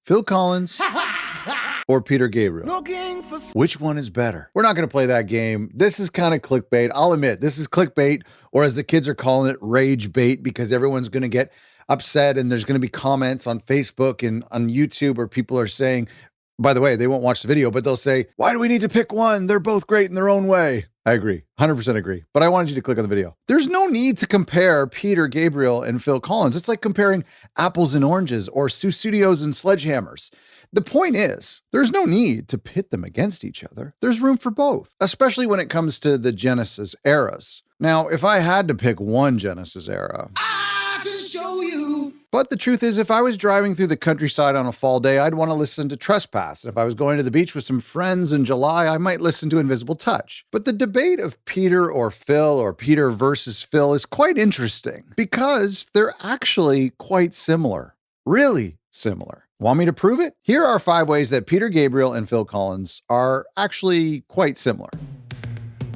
Phil Collins or Peter Gabriel? Which one is better? We're not going to play that game. This is kind of clickbait. I'll admit, this is clickbait, or as the kids are calling it, rage bait, because everyone's going to get upset and there's going to be comments on Facebook and on YouTube where people are saying, by the way, they won't watch the video, but they'll say, why do we need to pick one? They're both great in their own way. I agree, 100% agree. But I wanted you to click on the video. There's no need to compare Peter Gabriel and Phil Collins. It's like comparing apples and oranges or Studios and sledgehammers. The point is, there's no need to pit them against each other. There's room for both, especially when it comes to the Genesis eras. Now, if I had to pick one Genesis era, I can show you. But the truth is, if I was driving through the countryside on a fall day, I'd want to listen to Trespass. If I was going to the beach with some friends in July, I might listen to Invisible Touch. But the debate of Peter or Phil or Peter versus Phil is quite interesting because they're actually quite similar. Really similar. Want me to prove it? Here are 5 ways that Peter Gabriel and Phil Collins are actually quite similar.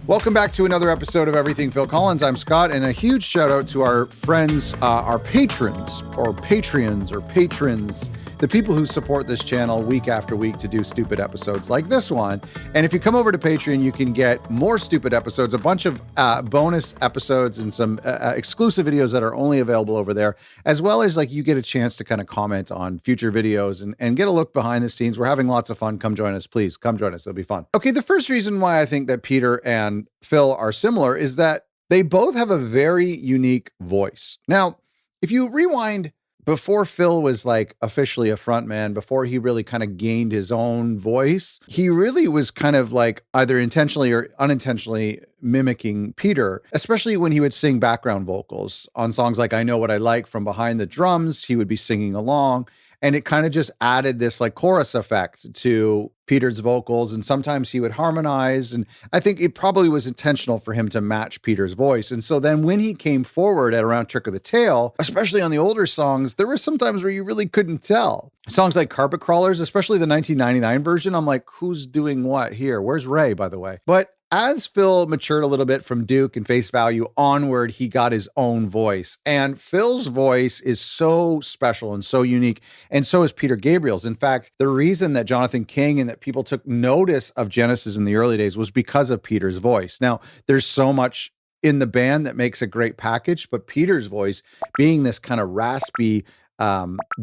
Welcome back to another episode of Everything Phil Collins. I'm Scott, and a huge shout out to our friends, our patrons, or Patreons, or patrons, the people who support this channel week after week to do stupid episodes like this one. And if you come over to Patreon, you can get more stupid episodes, a bunch of bonus episodes and some exclusive videos that are only available over there, as well as like you get a chance to kind of comment on future videos and get a look behind the scenes. We're having lots of fun. Come join us, please. Come join us. It'll be fun. Okay, the first reason why I think that Peter and Phil are similar is that they both have a very unique voice. Now, if you rewind before Phil was like officially a frontman, before he really kind of gained his own voice, he really was kind of like either intentionally or unintentionally mimicking Peter, especially when he would sing background vocals on songs like I Know What I Like from behind the drums. He would be singing along. And it kind of just added this like chorus effect to Peter's vocals. And sometimes he would harmonize. And I think it probably was intentional for him to match Peter's voice. And so then when he came forward at around Trick of the Tail, especially on the older songs, there were some times where you really couldn't tell. Songs like Carpet Crawlers, especially the 1999 version, I'm like, who's doing what here? Where's Ray, by the way? But as Phil matured a little bit from Duke and Face Value onward, he got his own voice. And Phil's voice is so special and so unique, and so is Peter Gabriel's. In fact, the reason that Jonathan King and that people took notice of Genesis in the early days was because of Peter's voice. Now, there's so much in the band that makes a great package, but Peter's voice, being this kind of raspy,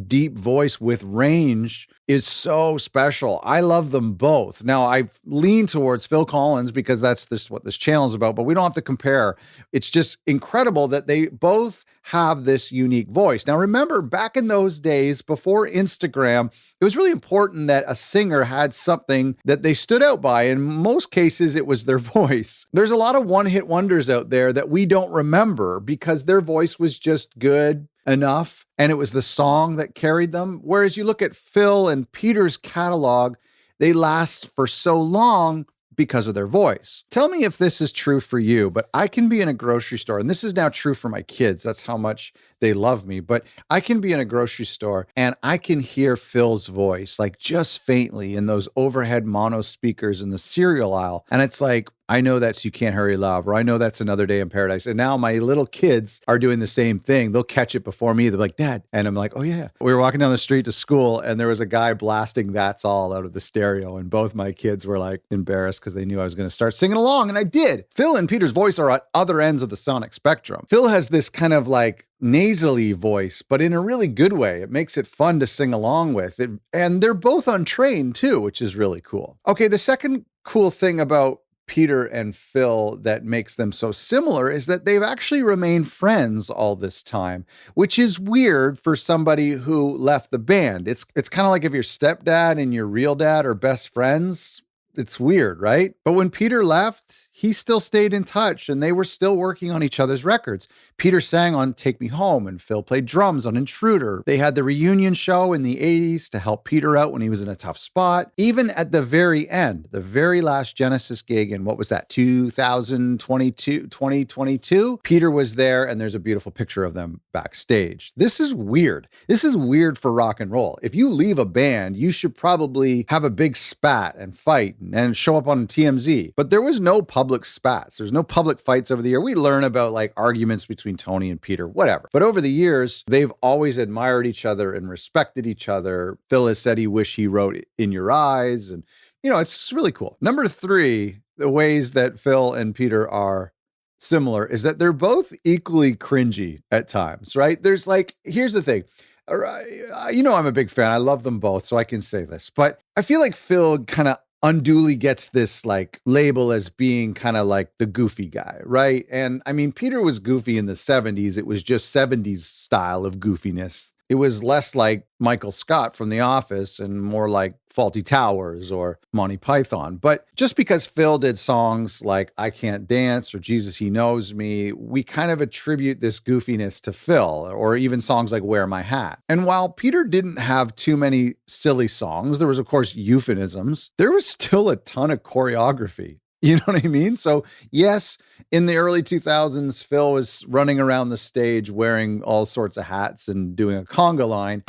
deep voice with range, is so special. I love them both. Now, I lean towards Phil Collins because that's what this channel is about, but we don't have to compare. It's just incredible that they both have this unique voice. Now, remember, back in those days, before Instagram, it was really important that a singer had something that they stood out by. In most cases, it was their voice. There's a lot of one-hit wonders out there that we don't remember because their voice was just good enough, and it was the song that carried them. Whereas you look at Phil and Peter's catalog, they last for so long because of their voice. Tell me if this is true for you, but I can be in a grocery store, and this is now true for my kids. That's how much they love me. But I can be in a grocery store and I can hear Phil's voice, like just faintly in those overhead mono speakers in the cereal aisle. And it's like, I know that's You Can't Hurry Love, or I know that's Another Day in Paradise. And now my little kids are doing the same thing. They'll catch it before me. They're like, Dad. And I'm like, oh yeah. We were walking down the street to school and there was a guy blasting That's All out of the stereo. And both my kids were like embarrassed because they knew I was going to start singing along. And I did. Phil and Peter's voice are at other ends of the sonic spectrum. Phil has this kind of like nasally voice, but in a really good way. It makes it fun to sing along with it. And they're both untrained too, which is really cool. Okay, the second cool thing about Peter and Phil that makes them so similar is that they've actually remained friends all this time, which is weird for somebody who left the band. It's kind of like if your stepdad and your real dad are best friends. It's weird, right? But when Peter left, he still stayed in touch and they were still working on each other's records. Peter sang on Take Me Home and Phil played drums on Intruder. They had the reunion show in the 80s to help Peter out when he was in a tough spot. Even at the very end, the very last Genesis gig in, what was that, 2022, Peter was there and there's a beautiful picture of them backstage. This is weird. This is weird for rock and roll. If you leave a band, you should probably have a big spat and fight and show up on TMZ. But there was no public public spats. There's no public fights over the year. We learn about like arguments between Tony and Peter, whatever. But over the years, they've always admired each other and respected each other. Phil has said he wished he wrote In Your Eyes. And, it's really cool. Number 3, the ways that Phil and Peter are similar is that they're both equally cringy at times, right? There's like, here's the thing. I'm a big fan. I love them both, so I can say this. But I feel like Phil kind of unduly gets this like label as being kind of like the goofy guy, right? And I mean, Peter was goofy in the 70s. It was just 70s style of goofiness. It was less like Michael Scott from The Office and more like Fawlty Towers or Monty Python. But just because Phil did songs like I Can't Dance or Jesus, He Knows Me, we kind of attribute this goofiness to Phil, or even songs like Wear My Hat. And while Peter didn't have too many silly songs, there was, of course, euphemisms, there was still a ton of choreography. You know what I mean? So yes, in the early 2000s, Phil was running around the stage wearing all sorts of hats and doing a conga line.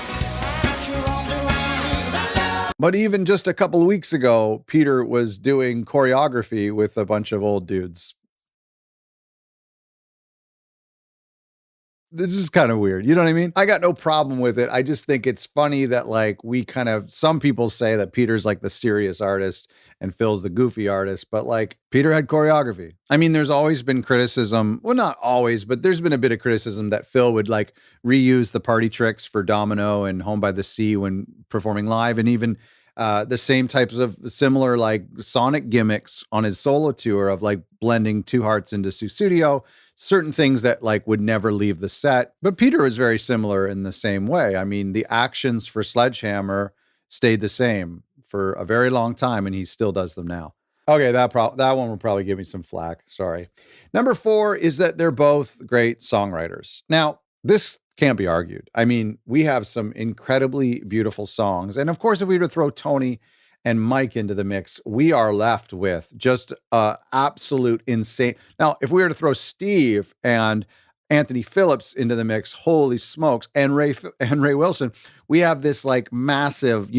But even just a couple of weeks ago, Peter was doing choreography with a bunch of old dudes. This is kind of weird. You know what I mean? I got no problem with it. I just think it's funny that like some people say that Peter's like the serious artist and Phil's the goofy artist, but like Peter had choreography. I mean, there's always been criticism. Well, not always, but there's been a bit of criticism that Phil would like reuse the party tricks for Domino and Home by the Sea when performing live, and even the same types of similar like sonic gimmicks on his solo tour of like blending Two Hearts into Sussudio, certain things that like would never leave the set. But Peter was very similar in the same way. I mean, the actions for Sledgehammer stayed the same for a very long time, and he still does them now. Okay, that one will probably give me some flack. Sorry. Number 4 is that they're both great songwriters. Now, this can't be argued. I mean, we have some incredibly beautiful songs. And of course, if we were to throw Tony and Mike into the mix, we are left with just absolute insane. Now, if we were to throw Steve and Anthony Phillips into the mix, holy smokes, and Ray Wilson, we have this like massive,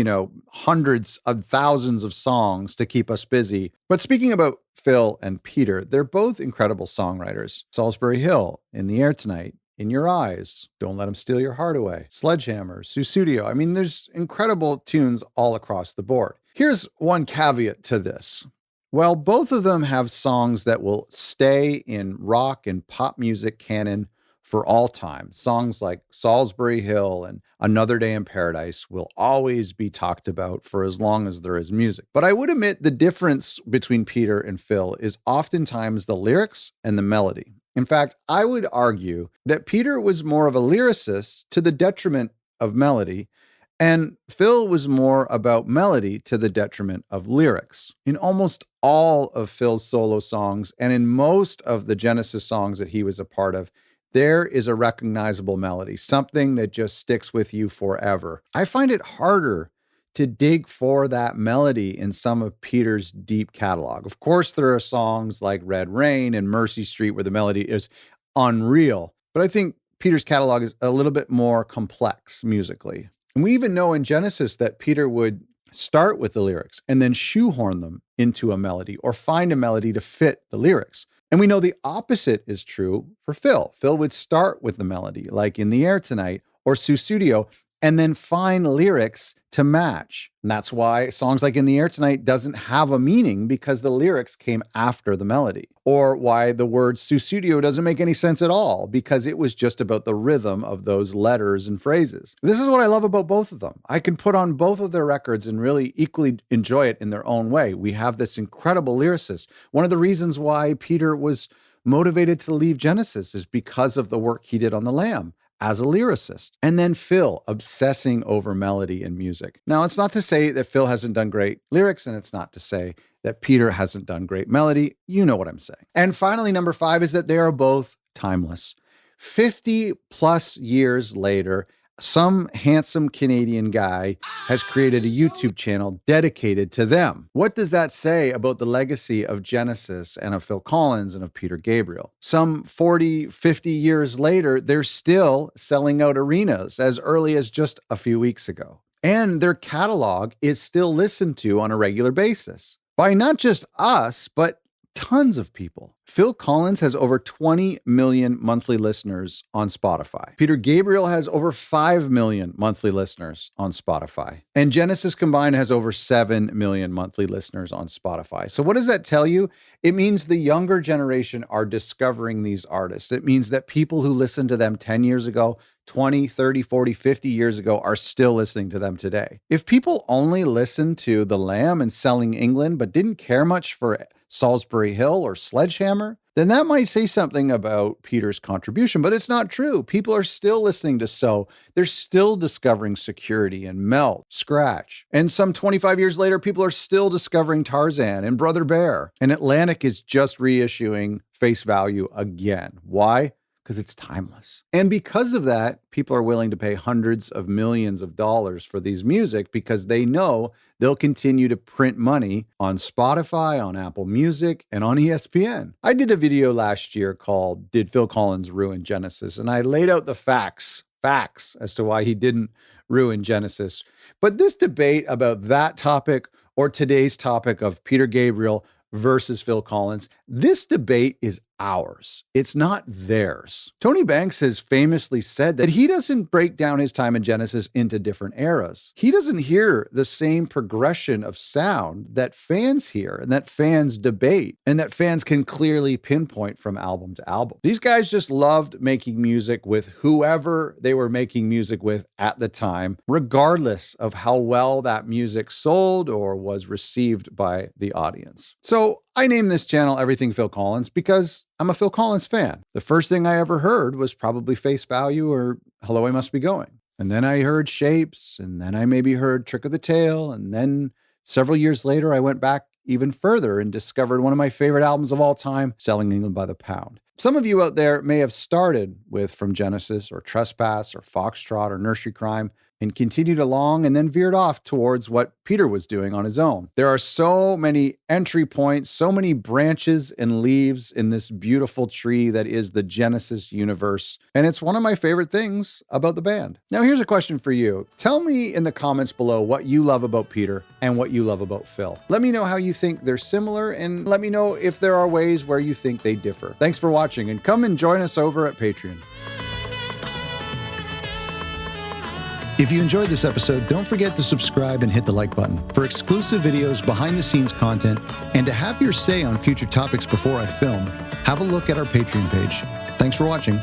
hundreds of thousands of songs to keep us busy. But speaking about Phil and Peter, they're both incredible songwriters. Salisbury Hill, In the Air Tonight, In Your Eyes, Don't Let Him Steal Your Heart Away, Sledgehammer, Sussudio. I mean, there's incredible tunes all across the board. Here's one caveat to this. Well, both of them have songs that will stay in rock and pop music canon for all time. Songs like Salisbury Hill and Another Day in Paradise will always be talked about for as long as there is music. But I would admit the difference between Peter and Phil is oftentimes the lyrics and the melody. In fact, I would argue that Peter was more of a lyricist to the detriment of melody, and Phil was more about melody to the detriment of lyrics. In almost all of Phil's solo songs, and in most of the Genesis songs that he was a part of, there is a recognizable melody, something that just sticks with you forever. I find it harder to dig for that melody in some of Peter's deep catalog. Of course, there are songs like Red Rain and Mercy Street where the melody is unreal, but I think Peter's catalog is a little bit more complex musically. And we even know in Genesis that Peter would start with the lyrics and then shoehorn them into a melody or find a melody to fit the lyrics. And we know the opposite is true for Phil. Phil would start with the melody, like In the Air Tonight or Sussudio, and then find lyrics to match. And that's why songs like In the Air Tonight doesn't have a meaning, because the lyrics came after the melody. Or why the word Sussudio doesn't make any sense at all, because it was just about the rhythm of those letters and phrases. This is what I love about both of them. I can put on both of their records and really equally enjoy it in their own way. We have this incredible lyricist. One of the reasons why Peter was motivated to leave Genesis is because of the work he did on The Lamb as a lyricist. And then Phil obsessing over melody and music. Now, it's not to say that Phil hasn't done great lyrics, and it's not to say that Peter hasn't done great melody. You know what I'm saying. And finally, number 5 is that they are both timeless. 50 plus years later, some handsome Canadian guy has created a YouTube channel dedicated to them. What does that say about the legacy of Genesis and of Phil Collins and of Peter Gabriel? Some 40, 50 years later, they're still selling out arenas as early as just a few weeks ago. And their catalog is still listened to on a regular basis by not just us, but Tons of people. Phil Collins has over 20 million monthly listeners on Spotify. Peter Gabriel has over 5 million monthly listeners on Spotify. And Genesis combined has over 7 million monthly listeners on Spotify. So what does that tell you? It means the younger generation are discovering these artists. It means that people who listened to them 10 years ago, 20, 30, 40, 50 years ago are still listening to them today. If people only listened to The Lamb and Selling England, but didn't care much for Salisbury Hill or Sledgehammer, then that might say something about Peter's contribution, but it's not true. People are still listening to So. They're still discovering Security and Melt, Scratch. And some 25 years later, people are still discovering Tarzan and Brother Bear. And Atlantic is just reissuing Face Value again. Why? Because it's timeless. And because of that, people are willing to pay hundreds of millions of dollars for these music because they know they'll continue to print money on Spotify, on Apple Music, and on ESPN. I did a video last year called Did Phil Collins Ruin Genesis? And I laid out the facts as to why he didn't ruin Genesis. But this debate about that topic or today's topic of Peter Gabriel versus Phil Collins, this debate is ours. It's not theirs. Tony Banks has famously said that he doesn't break down his time in Genesis into different eras. He doesn't hear the same progression of sound that fans hear and that fans debate and that fans can clearly pinpoint from album to album. These guys just loved making music with whoever they were making music with at the time, regardless of how well that music sold or was received by the audience. So I named this channel Everything Phil Collins because I'm a Phil Collins fan. The first thing I ever heard was probably Face Value or Hello, I Must Be Going. And then I heard Shapes, and then I maybe heard Trick of the Tail. And then several years later, I went back even further and discovered one of my favorite albums of all time, Selling England by the Pound. Some of you out there may have started with From Genesis or Trespass or Foxtrot or Nursery Crime and continued along and then veered off towards what Peter was doing on his own. There are so many entry points, so many branches and leaves in this beautiful tree that is the Genesis universe. And it's one of my favorite things about the band. Now, here's a question for you. Tell me in the comments below what you love about Peter and what you love about Phil. Let me know how you think they're similar and let me know if there are ways where you think they differ. Thanks for watching and come and join us over at Patreon. If you enjoyed this episode, don't forget to subscribe and hit the like button for exclusive videos, behind-the-scenes content, and to have your say on future topics before I film, have a look at our Patreon page. Thanks for watching.